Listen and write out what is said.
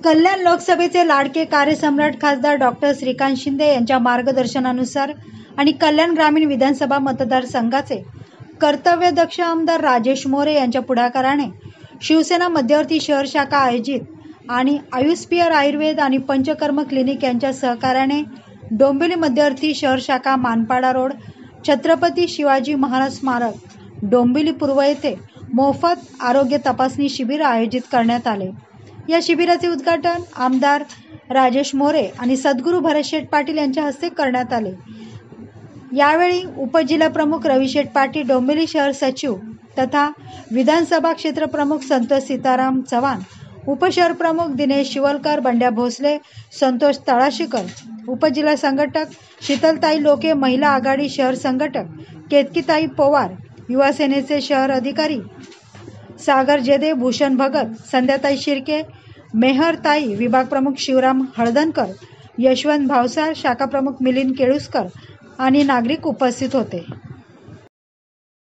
कल्याण लोकसभेचे लाडके कार्यसम्राट खासदार डॉक्टर श्रीकांत शिंदे यांच्या मार्गदर्शनानुसार आणि कल्याण ग्रामीण विधानसभा मतदारसंघाचे कर्तव्यदक्ष आमदार राजेश मोरे यांच्या पुढाकाराने शिवसेना मध्यवर्ती शहर शाखा आयोजित आणि आयुष्पियर आयुर्वेद आणि पंचकर्म क्लिनिक यांच्या सहकार्याने डोंबिवली मध्यवर्ती शहर शाखा मानपाडा रोड छत्रपती शिवाजी महाराज स्मारक डोंबिवली पूर्व येथे मोफत आरोग्य तपासणी शिबिर आयोजित करण्यात आले। या शिबिराचे उद्घाटन आमदार राजेश मोरे आणि सद्गुरू भरतशेठ पाटील यांच्या हस्ते करण्यात आले। यावेळी उपजिल्हाप्रमुख रविशेठ पाटील, डोंबिवली शहर सचिव तथा विधानसभा क्षेत्र प्रमुख संतोष सीताराम चव्हाण, उपशहर प्रमुख दिनेश शिवलकर, बंड्या भोसले, संतोष तळाशीकर, उपजिल्हा संघटक शीतलताई लोके, महिला आघाडी शहर संघटक केतकीताई पवार, युवा सेनेचे शहर अधिकारी सागर जेदे, भूषण भगत, संध्याताई शिर्के, मेहरताई, विभाग प्रमुख शिवराम हळदणकर, यशवंत भावसार, शाखा प्रमुख मिलिंद केळुसकर आणि नागरिक उपस्थित होते।